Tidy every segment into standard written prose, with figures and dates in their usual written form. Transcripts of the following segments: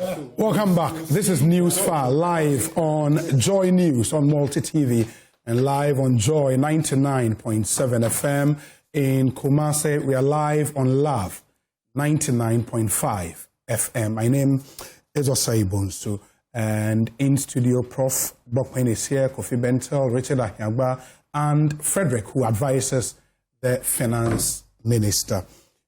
Welcome back. This is Newsfile live on Joy News on Multi TV and live on Joy 99.7 FM in Kumasi. We are live on Love 99.5 FM. My name is Osai Bonsu, and in studio Prof. Bokwen is here, Kofi Bentel, Richard Ahyagba, and Frederick, who advises the Finance Minister.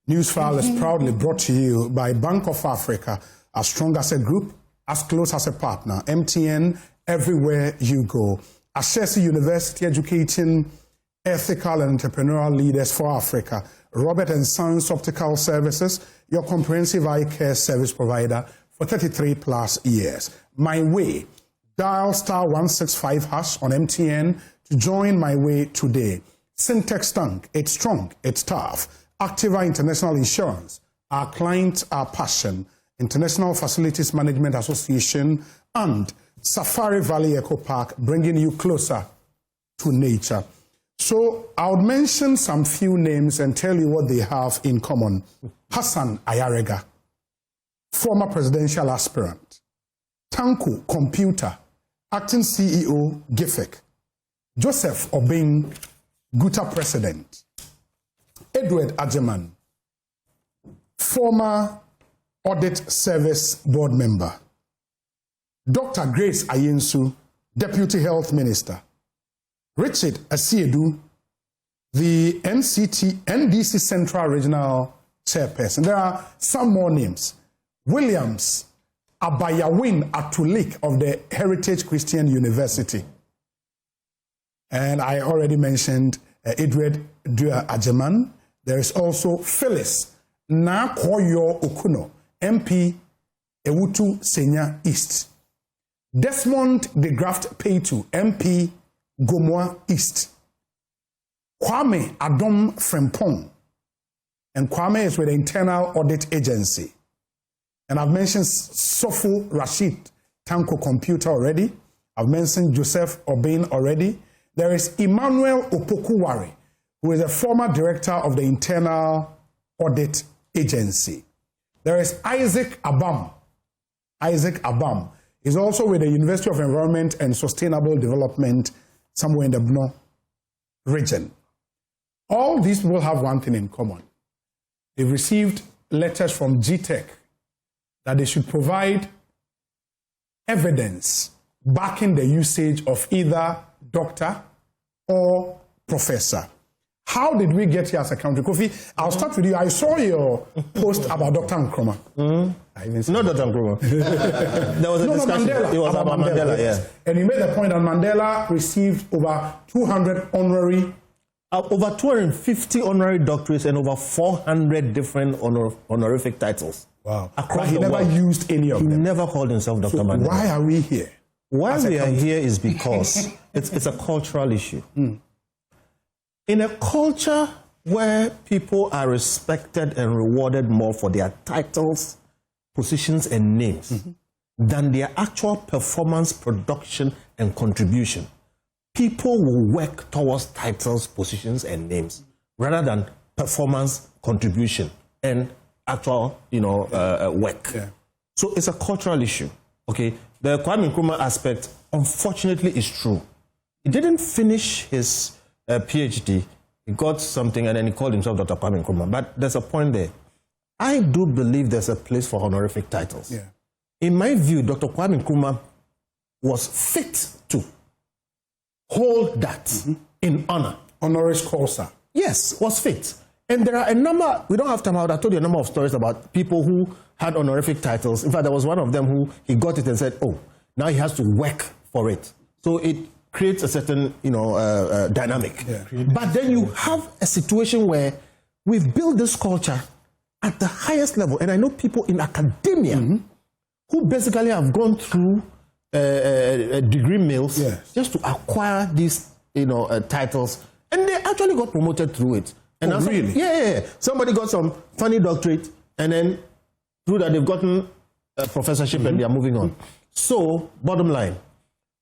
Newsfile is proudly brought to you by Bank of Africa, as strong as a group, as close as a partner. MTN, everywhere you go. Ashesi University, educating ethical and entrepreneurial leaders for Africa. Robert & Sons Optical Services, your comprehensive eye care service provider for 33 plus years. My Way, dial *165# on MTN to join My Way today. Syntex Tank, it's strong, it's tough. Activa International Insurance, our clients, our passion. International Facilities Management Association, and Safari Valley Eco Park, bringing you closer to nature. So I would mention some few names and tell you what they have in common. Hassan Ayarega, former presidential aspirant. Tanko Computer, acting CEO, GTEC. Joseph Obeng, Guta president. Edward Ajeman, former Audit Service Board member. Dr. Grace Ayensu, Deputy Health Minister. Richard Asiedu, the NDC Central Regional Chairperson. There are some more names. Williams Abayawin Atulik of the Heritage Christian University. And I already mentioned Edward Dua Ajeman. There is also Phyllis Nakoyo Okuno, MP, Ewutu Senya East. Desmond de Graft Peitu, MP, Gomoa East. Kwame Adom Frempong. And Kwame is with the Internal Audit Agency. And I've mentioned Sofu Rashid, Tanko Computer already. I've mentioned Joseph Obeng already. There is Emmanuel Opokuwari, who is a former director of the Internal Audit Agency. There is Isaac Abam. Isaac Abam is also with the University of Environment and Sustainable Development somewhere in the Bno region. All these people have one thing in common. They've received letters from GTEC that they should provide evidence backing the usage of either doctor or professor. How did we get here as a country? Kofi, I'll start with you. I saw your post about Dr. Nkrumah. Not Dr. Nkrumah. There was a discussion. Mandela, it was about Mandela, yeah. And you made the point that Mandela received over 200 honorary... over 250 honorary doctorates and over 400 different honorific titles. Wow. Across but he never used any of them. He never called himself Dr. So Mandela. why are we here? Why we are here is because it's a cultural issue. In a culture where people are respected and rewarded more for their titles, positions, and names than their actual performance, production, and contribution, people will work towards titles, positions, and names rather than performance, contribution, and actual, work. Yeah. So it's a cultural issue. Okay, the Kwame Nkrumah aspect, unfortunately, is true. He didn't finish his PhD. He got something and then he called himself Dr. Kwame Nkrumah. But there's a point there. I do believe there's a place for honorific titles. Yeah. In my view, Dr. Kwame Nkrumah was fit to hold that in honor. Honoris causa. Yes, was fit. And there are a number, we don't have time, I told you a number of stories about people who had honorific titles. In fact, there was one of them who he got it and said, oh, now he has to work for it. So it creates a certain, dynamic. Yeah. But then you have a situation where we've built this culture at the highest level. And I know people in academia who basically have gone through degree mills just to acquire these, titles. And they actually got promoted through it. And really? Yeah. Somebody got some funny doctorate, and then through that they've gotten a professorship and they are moving on. So, bottom line,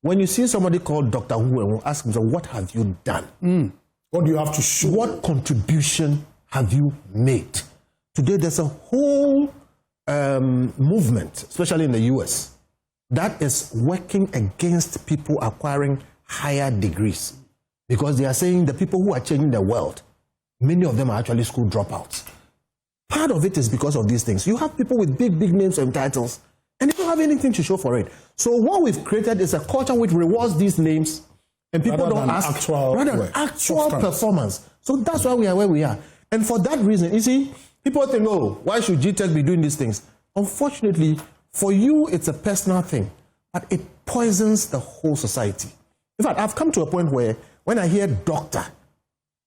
when you see somebody called Dr. Who and ask him, so what have you done? What do you have to show? What contribution have you made? Today there's a whole movement, especially in the US, that is working against people acquiring higher degrees, because they are saying the people who are changing the world, many of them are actually school dropouts. Part of it is because of these things. You have people with big names and titles, and they don't have anything to show for it. So what we've created is a culture which rewards these names, and people don't ask actual performance. So that's why we are where we are. And for that reason, you see, people think, oh, why should GTEC be doing these things? Unfortunately, for you, it's a personal thing, but it poisons the whole society. In fact, I've come to a point where when I hear doctor,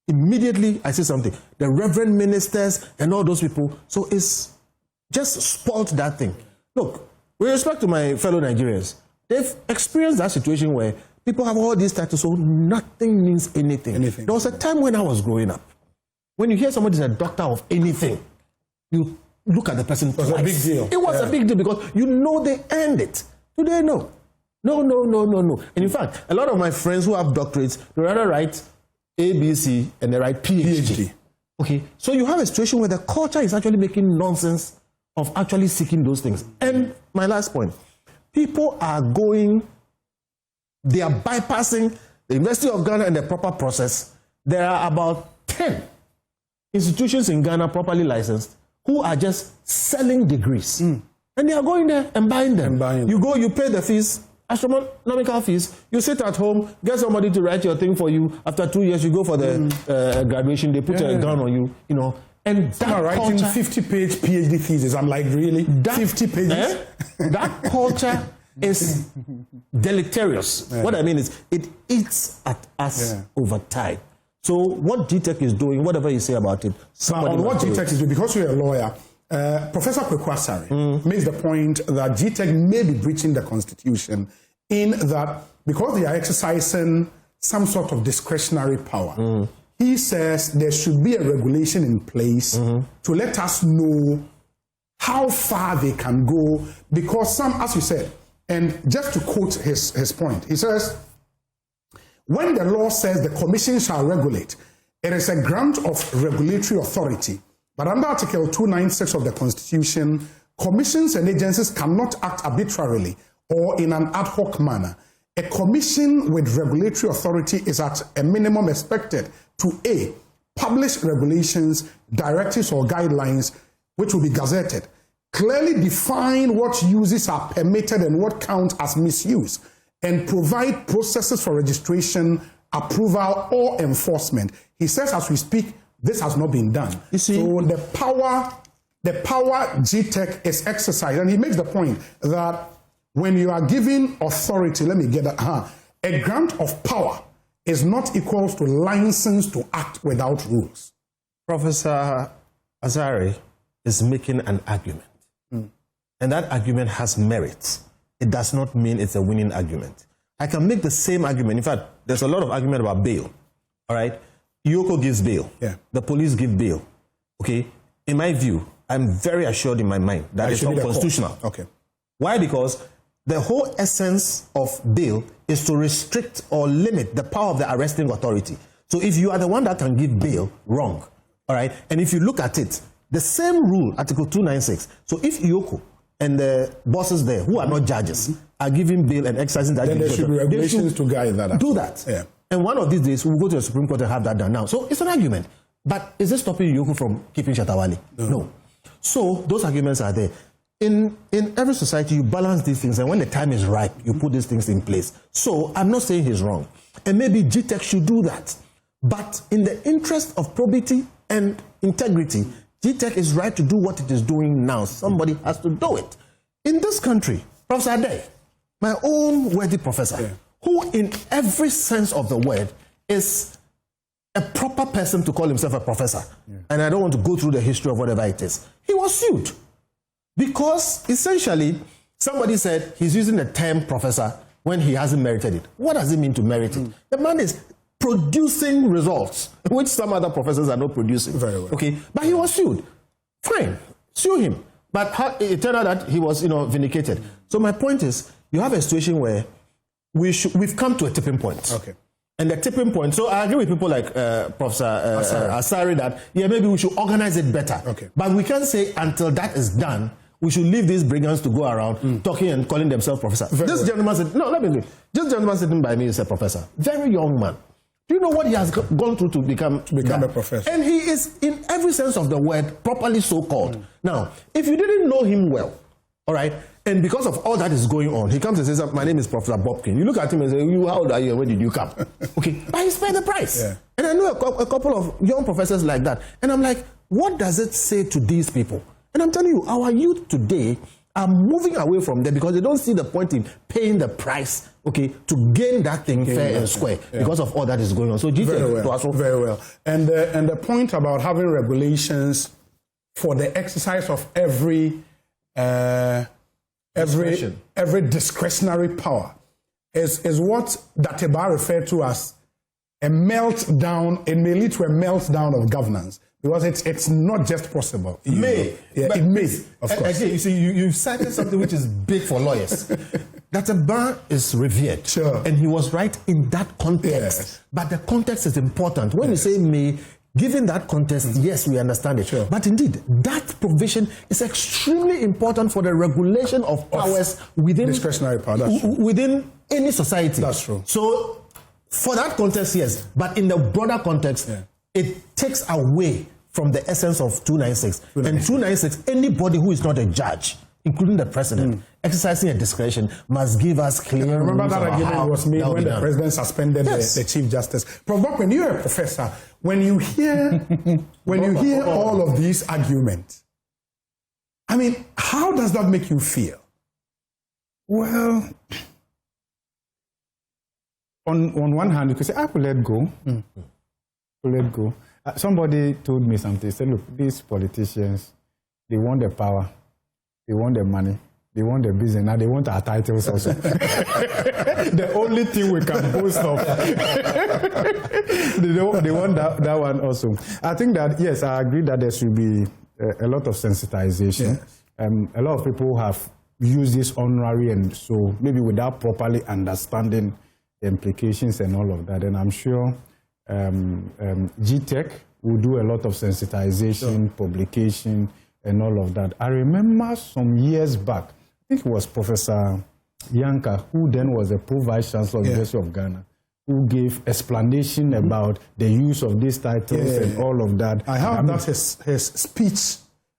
immediately I say something. The reverend ministers and all those people, so it's just spoiled that thing. Look, with respect to my fellow Nigerians, they've experienced that situation where people have all these titles, so nothing means anything. There was a time when I was growing up, when you hear somebody's a doctor of anything, you look at the person twice. It was a big deal. It was a big deal because you know they earned it. Today, no. No. And in fact, a lot of my friends who have doctorates, they rather write A, B, C, and they write PhD. Okay, so you have a situation where the culture is actually making nonsense of actually seeking those things. And my last point, people are they are bypassing the University of Ghana and the proper process. There are about 10 institutions in Ghana properly licensed who are just selling degrees. And they are going there and buying them. You go, you pay the fees, astronomical fees, you sit at home, get somebody to write your thing for you. After 2 years, you go for the graduation, they put a gun on you, you know. And that writing 50-page PhD thesis. I'm like, really? 50 pages? That culture is deleterious. What I mean is, it eats at us over time. So what GTEC is doing, whatever you say about it, on what GTEC is doing, because you're a lawyer, Professor Kweku makes the point that GTEC may be breaching the Constitution in that because they are exercising some sort of discretionary power. He says there should be a regulation in place to let us know how far they can go, because some, as you said, and just to quote his point, he says, when the law says the commission shall regulate, it is a grant of regulatory authority. But under Article 296 of the Constitution, commissions and agencies cannot act arbitrarily or in an ad hoc manner. A commission with regulatory authority is at a minimum expected to A, publish regulations, directives or guidelines which will be gazetted, clearly define what uses are permitted and what count as misuse, and provide processes for registration, approval, or enforcement. He says, as we speak, this has not been done. You see, so the power GTEC is exercised, and he makes the point that when you are given authority, let me get that, a grant of power is not equal to license to act without rules. Professor Azari is making an argument, and that argument has merit. It does not mean it's a winning argument. I can make the same argument. In fact, there's a lot of argument about bail. All right? Yoko gives bail. The police give bail. Okay? In my view, I'm very assured in my mind that it's unconstitutional. Okay. Why? Because the whole essence of bail is to restrict or limit the power of the arresting authority. So if you are the one that can give bail, wrong. All right? And if you look at it, the same rule, Article 296. So if Yoko and the bosses there, who are not judges, are giving bail and exercising that, then there should be regulations to guide that. Do that. Yeah. And one of these days, we'll go to the Supreme Court and have that done now. So it's an argument. But is it stopping Yoko from keeping Shatawale? No. So those arguments are there. In every society, you balance these things, and when the time is ripe, you put these things in place. So I'm not saying he's wrong. And maybe GTEC should do that. But in the interest of probity and integrity, GTEC is right to do what it is doing now. Somebody has to do it. In this country, Professor Ade, my own worthy professor, who in every sense of the word is a proper person to call himself a professor, and I don't want to go through the history of whatever it is, he was sued. Because essentially, somebody said he's using the term professor when he hasn't merited it. What does it mean to merit it? The man is producing results, which some other professors are not producing. Very well. Okay, but he was sued. Fine, sue him. But it turned out that he was, vindicated. So my point is, you have a situation where we've come to a tipping point. Okay. And the tipping point, so I agree with people like Professor Asari that, maybe we should organize it better. Okay. But we can't say until that is done, we should leave these brigands to go around talking and calling themselves professor. This gentleman said, no, let me read. This gentleman sitting by me is a professor. Very young man. Do you know what he has gone through to become a professor? And he is, in every sense of the word, properly so-called. Now, if you didn't know him well, all right, and because of all that is going on, he comes and says, my name is Professor Bobkin. You look at him and say, how old are you and when did you come? Okay, but he's paid the price. Yeah. And I know a couple of young professors like that. And I'm like, what does it say to these people? And I'm telling you, our youth today are moving away from them because they don't see the point in paying the price, okay, to gain that thing fair and square because of all that is going on. So GTEC, very well. And the point about having regulations for the exercise of every discretionary power is what Dateba referred to as a meltdown. It may lead to a meltdown of governance. Because it's not just possible. It may. It may, of course. Again, you see, you cited something which is big for lawyers. Dateba is revered. Sure. And he was right in that context. Yes. But the context is important. When you say may, given that context, yes, we understand it. Sure. But indeed, that provision is extremely important for the regulation of powers within discretionary power. That's true. Within any society. That's true. So, for that context, yes. But in the broader context, it takes away from the essence of 296. And 296, anybody who is not a judge, including the president, exercising a discretion, must give us clear rules. Remember that argument was made when the president suspended the Chief Justice. Prof. Bokwen, you're a professor. When you hear all of these arguments, I mean, how does that make you feel? Well, on one hand, you could say, I could let go. Let go. Somebody told me something. He said, look, these politicians, they want the power, they want the money, they want the business, now they want our titles also. The only thing we can boast of. they want that one also. I think that, yes, I agree that there should be a lot of sensitization. Yes. A lot of people have used this honorary and so maybe without properly understanding the implications and all of that. And I'm sure GTEC will do a lot of sensitization, publication, and all of that. I remember some years back, I think it was Professor Yanka, who then was the Pro-Vice Chancellor of the University of Ghana, who gave explanation about the use of these titles and all of that. I heard that his speech,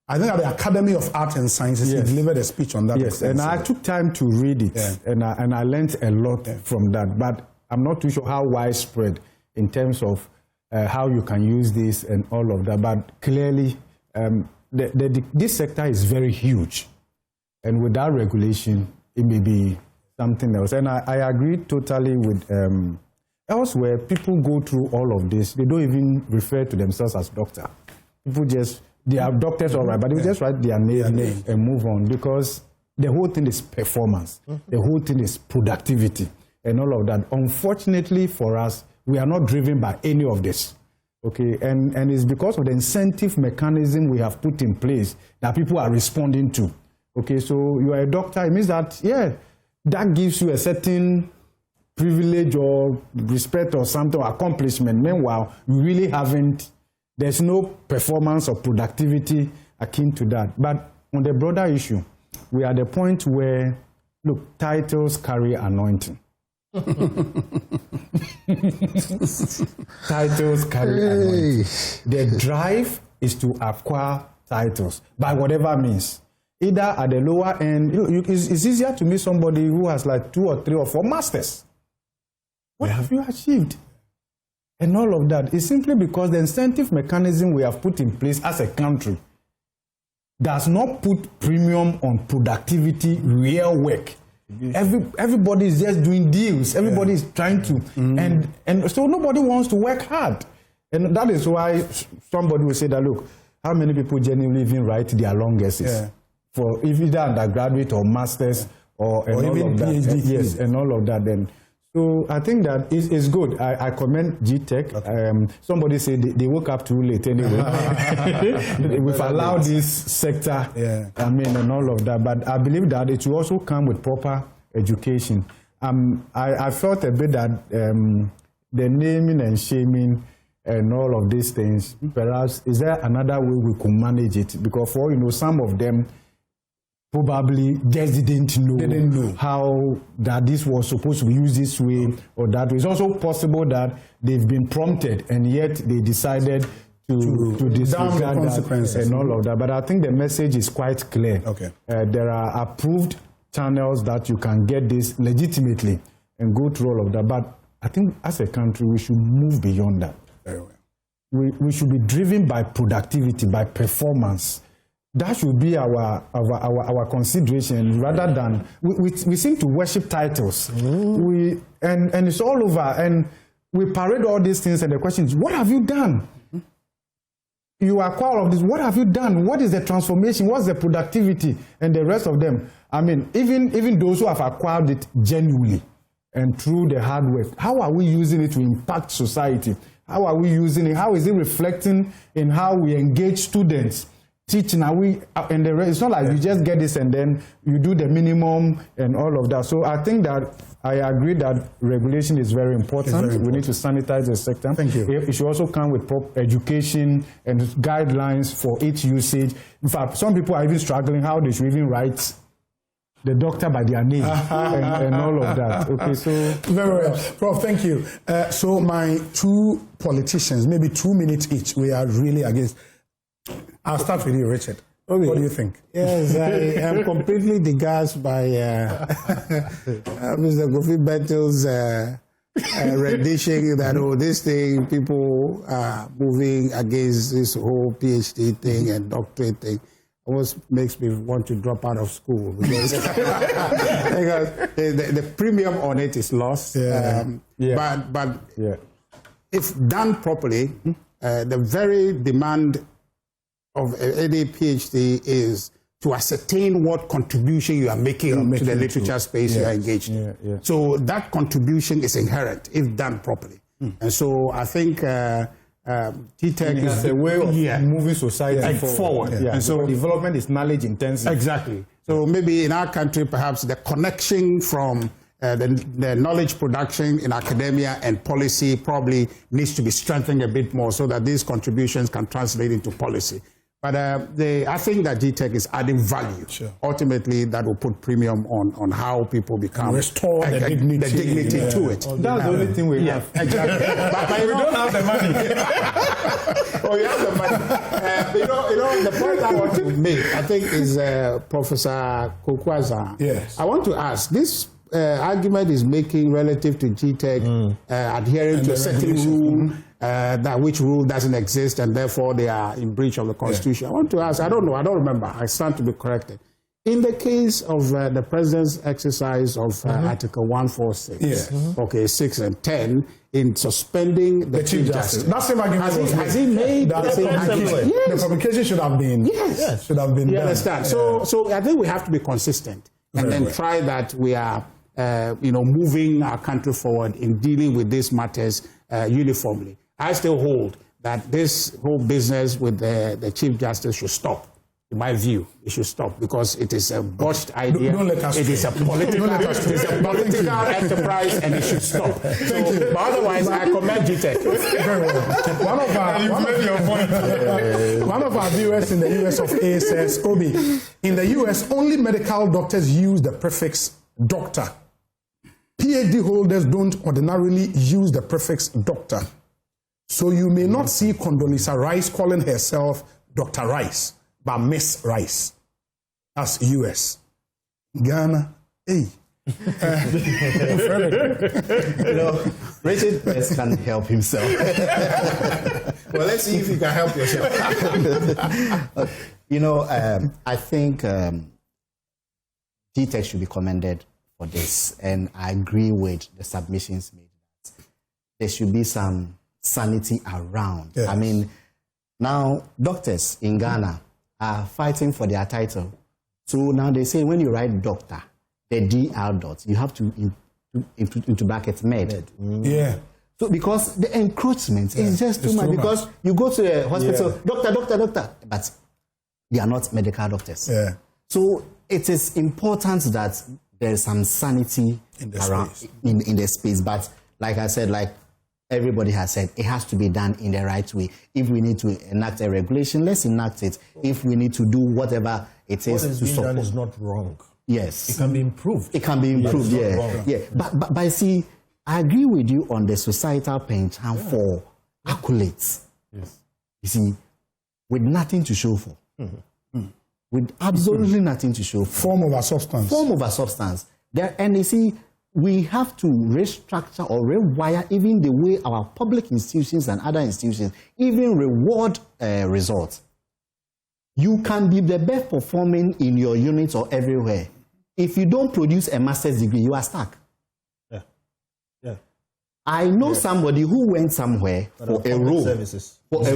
I think at the Academy of Art and Sciences, he delivered a speech on that. Yes, and I took time to read it, and I learned a lot from that. But I'm not too sure how widespread in terms of how you can use this and all of that. But clearly, this sector is very huge. And without regulation, it may be something else. And I agree totally with elsewhere, people go through all of this. They don't even refer to themselves as doctor. People just, they are doctors, all right, but they just write their name and move on because the whole thing is performance. The whole thing is productivity and all of that. Unfortunately for us, we are not driven by any of this, okay? And it's because of the incentive mechanism we have put in place that people are responding to, okay? So you are a doctor, it means that, that gives you a certain privilege or respect or something, or accomplishment. Meanwhile, you really haven't, there's no performance or productivity akin to that. But on the broader issue, we are at the point where, look, titles carry anointing. Titles carry anointing. The drive is to acquire titles by whatever means. Either at the lower end, it's easier to meet somebody who has like 2 or 3 or 4 masters. What have you achieved? And all of that is simply because the incentive mechanism we have put in place as a country does not put premium on productivity, real work. Everybody is just doing deals. Everybody is trying to, and so nobody wants to work hard. And that is why somebody will say that, look, how many people genuinely even write their long essays for either undergraduate or masters or even all of that. PhD. And all of that. Then, so I think that is good. I commend GTEC. Somebody said they woke up too late anyway. We've allowed this sector, and all of that. But I believe that it will also come with proper education. I felt a bit that the naming and shaming and all of these things, perhaps, is there another way we could manage it? Because some of them, probably just didn't know how that this was supposed to be used this way or that way. It's also possible that they've been prompted and yet they decided to disregard the consequences and all of that. But I think the message is quite clear. Okay. There are approved channels that you can get this legitimately and go through all of that. But I think as a country, we should move beyond that. Very well. We should be driven by productivity, by performance. That should be our consideration rather than we seem to worship titles. And it's all over. And we parade all these things and the question is, what have you done? You acquire all of this. What have you done? What is the transformation? What's the productivity? And the rest of them. I mean, even those who have acquired it genuinely and through the hard work, how are we using it to impact society? How are we using it? How is it reflecting in how we engage students? Teaching, are we, and the rest, it's not like you just get this and then you do the minimum and all of that. So I think that I agree that regulation is very important. We need to sanitize the sector. Thank you. It should also come with proper education and guidelines for its usage. In fact, some people are even struggling how they should even write the doctor by their name and all of that. Okay, so very well, Prof. Thank you. So my two politicians, maybe 2 minutes each, we are really against. I'll start with you, Richard. Okay. What do you think? Yes, I am completely aghast by Mr. Kofi Bettel's rendition that, this thing, people are moving against this whole PhD thing and doctorate thing. Almost makes me want to drop out of school because, because the premium on it is lost. But if done properly, the very demand of any PhD is to ascertain what contribution you are making to the literature space you are engaged in. So that contribution is inherent if done properly. And so I think GTEC is a way of moving society forward. And so development is knowledge intensive. Exactly. So maybe in our country, perhaps the connection from the knowledge production in academia and policy probably needs to be strengthened a bit more so that these contributions can translate into policy. But I think that GTEC is adding value. Sure. Ultimately, that will put premium on how people become and restore the dignity to it. That's the only thing we have. Exactly. but we don't have the money. Oh, you have the money. The point I want to make, I think, is Professor Kokwaza. Yes. I want to ask this. Argument is making relative to GTEC adhering to a certain rule, that which rule doesn't exist and therefore they are in breach of the Constitution. I want to ask, I don't know, I don't remember, I stand to be corrected. In the case of the President's exercise of Article 146, 6 and 10, in suspending the Chief Justice. That's the argument. Has he made the same argument? Yes. The publication should have been. Yes. Should have been you done. Understand? So I think we have to be consistent and then try that we are moving our country forward in dealing with these matters uniformly. I still hold that this whole business with the Chief Justice should stop. In my view, it should stop because it is a botched idea. Don't let us it is a political enterprise and it should stop. But otherwise, I commend GTEC. Very well. One of our viewers in the US of A says, Obi, in the US, only medical doctors use the prefix doctor. PhD holders don't ordinarily use the prefix doctor. So you may not see Condoleezza Rice calling herself Dr. Rice, but Miss Rice. That's US. Ghana, hey. Richard best can help himself. Well, let's see if you can help yourself. I think GTEC should be commended for this, and I agree with the submissions made. There should be some sanity around. Yes. I mean, now doctors in Ghana are fighting for their title. So now they say when you write doctor, the DR dot, you have to into brackets med. Yeah. So because the encroachment is just too much. Because you go to the hospital, doctor, but they are not medical doctors. Yeah. So it is important that there is some sanity in the around space. in the space. But like I said, like everybody has said it has to be done in the right way. If we need to enact a regulation, let's enact it. If we need to do whatever it is What is to being done support. is not wrong. Yes. It can be improved. It can be improved, But it's yeah. not wrong. Yeah. But see, I agree with you on the societal penchant for accolades. Yes. You see, with nothing to show for. With absolutely nothing to show for. Form over substance. Form over substance. There, and you see, we have to restructure or rewire even the way our public institutions and other institutions even reward results. You can be the best performing in your unit or everywhere. If you don't produce a master's degree, you are stuck. Yeah. Yeah. I know somebody who went somewhere for a role, services, for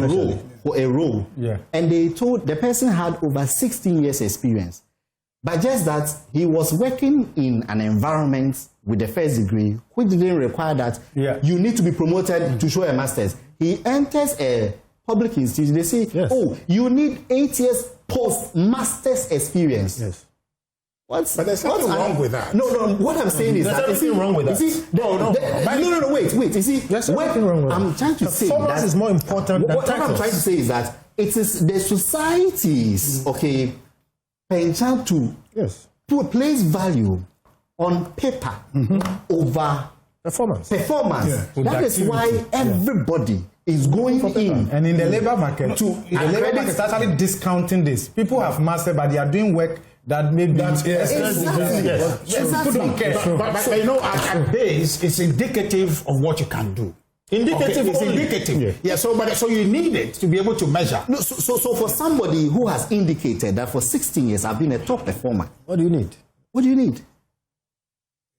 a role, Yeah. and they told the person had over 16 years experience, but just that he was working in an environment with the first degree, which didn't require that you need to be promoted to show a master's. He enters a public institution. They say, Yes. "Oh, you need 8 years post-master's experience." Yes. But there's nothing wrong with that. No. What I'm saying is There's that everything wrong with that. You see, no. Wait. You see, There's everything wrong with I'm that. trying to say Performance that is more important than what I'm titles. trying to say is that it is the society's penchant to place value on paper over Performance. That is why everybody is going in. And in the labor market, To the labor accredit- market is actually discounting this. People have mastered, but they are doing work that maybe Exactly. People don't care. But you know, at base, it's indicative of what you can do. Indicative It's only. indicative. Yeah. So you need it to be able to measure. No, so for somebody who has indicated that for 16 years I've been a top performer, What do you need? what do you need?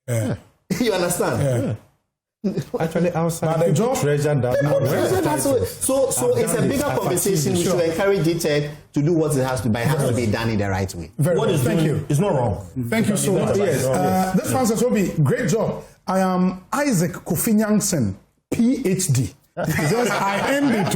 Yeah. You understand? Yeah. Actually outside But the people job- treasure that. So I've it's a done bigger this. I've conversation. We achieved it. should encourage GTEC to do what it has to, but it has to be done in the right way. Very What well. is Thank doing you. is not wrong. Thank you so much. Yes. This one says, Obi, great job. I am Isaac Kofi Nyanksen, PhD. He says, I end it,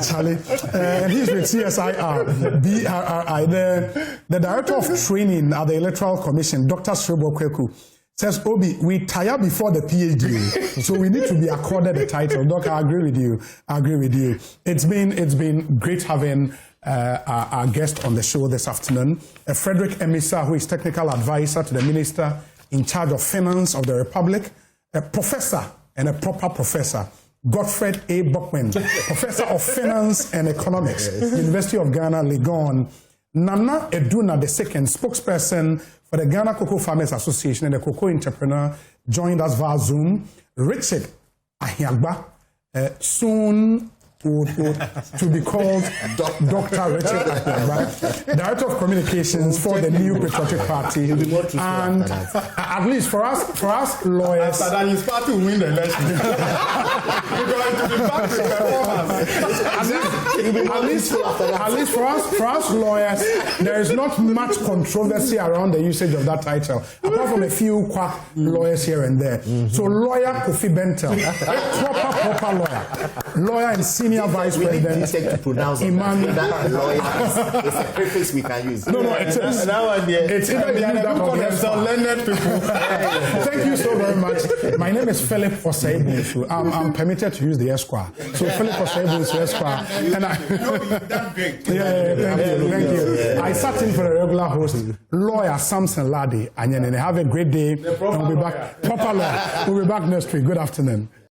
Charlie. And he's with CSIR, BRRI. The Director of Training at the Electoral Commission, Dr. Srebo Kweku, says, Obi, we tire before the PhD, so we need to be accorded the title. Doc, I agree with you. It's been great having our guest on the show this afternoon, Frederick Emisa, who is Technical Advisor to the Minister in charge of Finance of the Republic, a professor and a proper professor, Godfred A. Buckman, Professor of Finance and Economics, University of Ghana, Legon, Nana Eduna II, spokesperson for the Ghana Cocoa Farmers Association and the Cocoa Entrepreneur, joined us via Zoom. Richard Ahiagba, soon to be called Dr. Richard Ahiagba, Director of Communications for the New Patriotic Party. And at least for us lawyers, After that, his party will win the election. Because to be back to performance. at least for us lawyers, there is not much controversy around the usage of that title, apart from a few quack lawyers here and there. So lawyer Kofi Bentel, a proper lawyer and senior vice We need president. GTEC to pronounce it. Imam- That lawyer is a preface we can use. No, it is. It's either you use that or yes. learned people. Thank you so very much. My name is Philip Oseibusu. I'm permitted to use the Esquire. So Philip Oseibusu Esquire. And That's great. thank you. I sat in for the regular host, lawyer Samson Ladi. And have a great day. And we'll be back. Proper lawyer. We'll be back next week. Good afternoon.